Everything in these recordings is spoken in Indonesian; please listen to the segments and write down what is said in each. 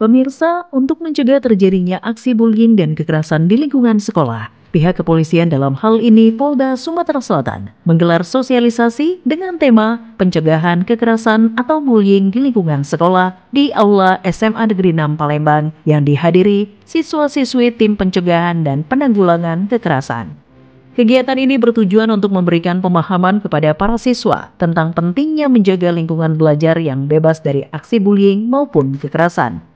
Pemirsa, untuk mencegah terjadinya aksi bullying dan kekerasan di lingkungan sekolah, pihak kepolisian dalam hal ini Polda Sumatera Selatan menggelar sosialisasi dengan tema pencegahan kekerasan atau bullying di lingkungan sekolah di Aula SMA Negeri 6 Palembang yang dihadiri siswa-siswi tim pencegahan dan penanggulangan kekerasan. Kegiatan ini bertujuan untuk memberikan pemahaman kepada para siswa tentang pentingnya menjaga lingkungan belajar yang bebas dari aksi bullying maupun kekerasan.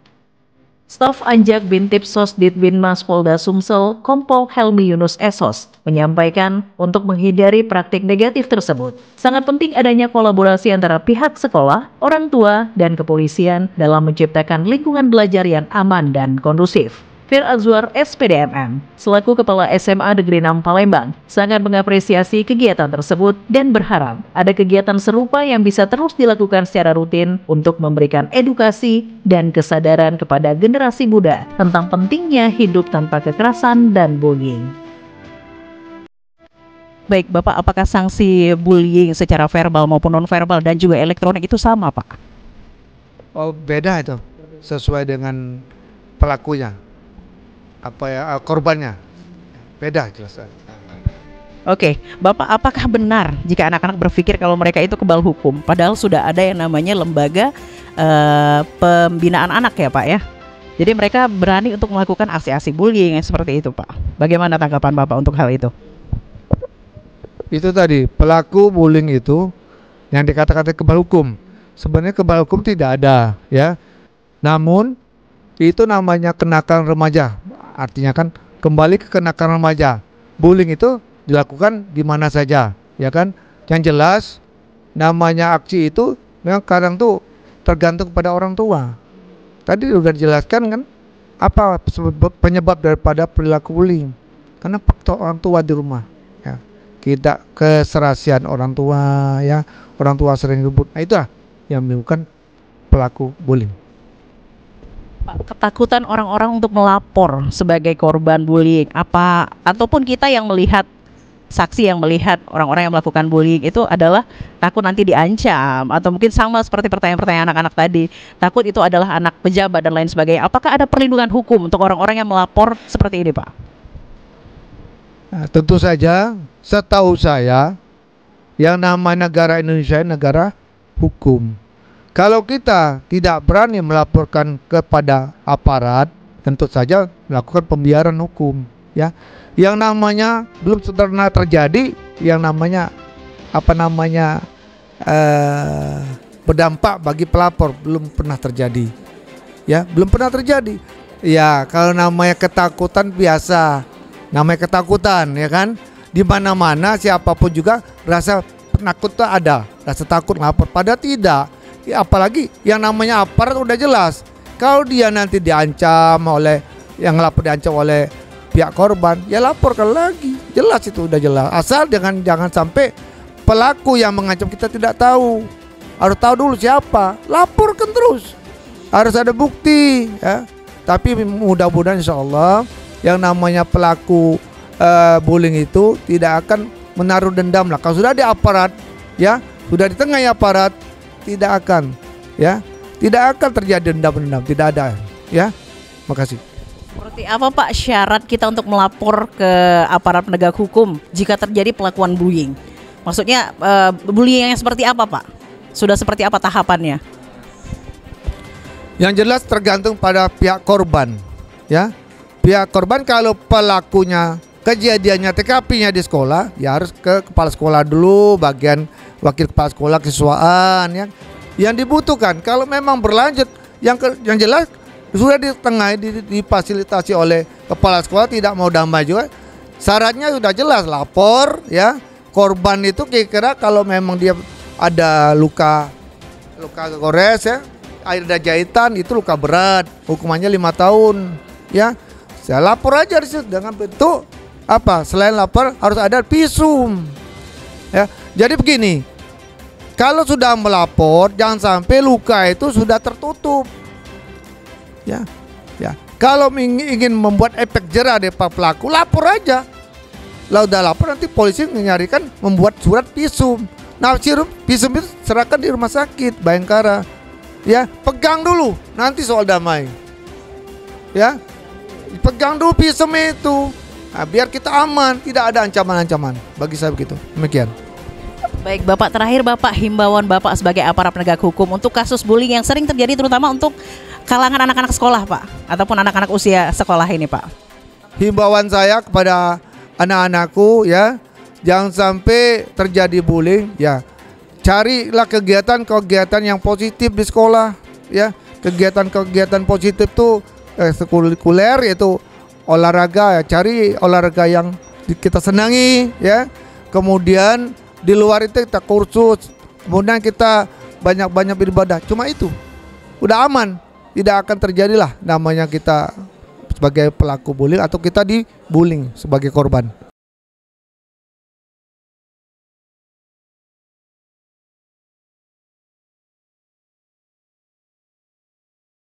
Staf Anjak Bintip Sosdit Binmas Polda Sumsel, Kompol Helmi Yunus Esos, menyampaikan untuk menghindari praktik negatif tersebut, sangat penting adanya kolaborasi antara pihak sekolah, orang tua, dan kepolisian dalam menciptakan lingkungan belajar yang aman dan kondusif. Fir Azwar SPDMM, selaku Kepala SMA Negeri 6 Palembang, sangat mengapresiasi kegiatan tersebut dan berharap ada kegiatan serupa yang bisa terus dilakukan secara rutin untuk memberikan edukasi dan kesadaran kepada generasi muda tentang pentingnya hidup tanpa kekerasan dan bullying. Baik, Bapak, apakah sanksi bullying secara verbal maupun non-verbal dan juga elektronik itu sama, Pak? Oh, beda itu, sesuai dengan pelakunya. Korbannya beda jelas. Oke, Bapak, apakah benar jika anak-anak berpikir kalau mereka itu kebal hukum, padahal sudah ada yang namanya lembaga pembinaan anak ya, Pak ya? Jadi mereka berani untuk melakukan aksi-aksi bullying seperti itu, Pak. Bagaimana tanggapan Bapak untuk hal itu? Itu tadi, pelaku bullying itu yang dikatakan kebal hukum. Sebenarnya kebal hukum tidak ada, ya. Namun itu namanya kenakalan remaja. Artinya kan kembali ke kenakalan remaja. Bullying itu dilakukan di mana saja, ya kan? Yang jelas namanya aksi itu memang kadang tuh tergantung pada orang tua. Tadi sudah dijelaskan kan apa penyebab daripada perilaku bullying? Karena faktor orang tua di rumah, ya. Kita keserasian orang tua, ya. Orang tua sering ribut. Nah, itulah yang menimbulkan pelaku bullying. Pak, ketakutan orang-orang untuk melapor sebagai korban bullying ataupun kita yang melihat, saksi yang melihat orang-orang yang melakukan bullying itu adalah takut nanti diancam, atau mungkin sama seperti pertanyaan-pertanyaan anak-anak tadi, takut itu adalah anak pejabat dan lain sebagainya. Apakah ada perlindungan hukum untuk orang-orang yang melapor seperti ini, Pak? Nah, tentu saja, setahu saya yang namanya negara Indonesia negara hukum. Kalau kita tidak berani melaporkan kepada aparat, tentu saja melakukan pembiaran hukum, ya. Yang namanya belum pernah terjadi, yang namanya berdampak bagi pelapor belum pernah terjadi, ya, belum pernah terjadi. Ya, kalau namanya ketakutan biasa, namanya ketakutan, ya kan, di mana-mana siapapun juga rasa penakut itu ada, rasa takut lapor, padahal tidak. Ya, apalagi yang namanya aparat udah jelas. Kalau dia nanti diancam oleh yang lapor, diancam oleh pihak korban, ya laporkan lagi. Jelas itu udah jelas. Asal jangan sampai pelaku yang mengancam kita tidak tahu. Harus tahu dulu siapa. Laporkan terus. Harus ada bukti, ya. Tapi mudah-mudahan insya Allah yang namanya pelaku bullying itu tidak akan menaruh dendam lah. Kalau sudah di aparat, ya, sudah di tengah aparat, tidak akan terjadi dendam, tidak ada, ya. Makasih. Seperti apa, Pak, syarat kita untuk melapor ke aparat penegak hukum jika terjadi pelakuan bullying? Maksudnya bullying yang seperti apa, Pak? Sudah seperti apa tahapannya? Yang jelas tergantung pada pihak korban, ya. Pihak korban kalau pelakunya kejadiannya TKP-nya di sekolah, ya harus ke kepala sekolah dulu, bagian wakil kepala sekolah kesiswaan, ya. Yang dibutuhkan kalau memang berlanjut, yang jelas sudah di tengah difasilitasi oleh kepala sekolah, tidak mau damai juga. Syaratnya sudah jelas, lapor, ya. Korban itu kira-kira kalau memang dia ada luka gores, ya, ada jahitan, itu luka berat, hukumannya 5 tahun, ya. Saya lapor aja di situ dengan bentuk apa? Selain lapor harus ada visum, ya. Jadi begini, kalau sudah melapor jangan sampai luka itu sudah tertutup, ya. Kalau ingin membuat efek jerah dari pelaku, lapor aja. Lah udah lapor, nanti polisi menyarikan membuat surat visum. Nah, visum itu serahkan di rumah sakit Bayangkara, ya. Pegang dulu, nanti soal damai, ya. Pegang dulu pisem itu. Nah, biar kita aman, tidak ada ancaman-ancaman. Bagi saya begitu. Demikian. Baik Bapak, terakhir Bapak, himbauan Bapak sebagai aparat penegak hukum untuk kasus bullying yang sering terjadi terutama untuk kalangan anak-anak sekolah Pak, ataupun anak-anak usia sekolah ini Pak. Himbauan saya kepada anak-anakku ya, jangan sampai terjadi bullying ya. Carilah kegiatan-kegiatan yang positif di sekolah ya. Kegiatan-kegiatan positif tuh sekulikuler, yaitu olahraga ya. Cari olahraga yang kita senangi ya. Kemudian di luar itu kita kursus, kemudian kita banyak-banyak beribadah. Cuma itu udah aman, tidak akan terjadilah namanya kita sebagai pelaku bullying atau kita dibullying sebagai korban.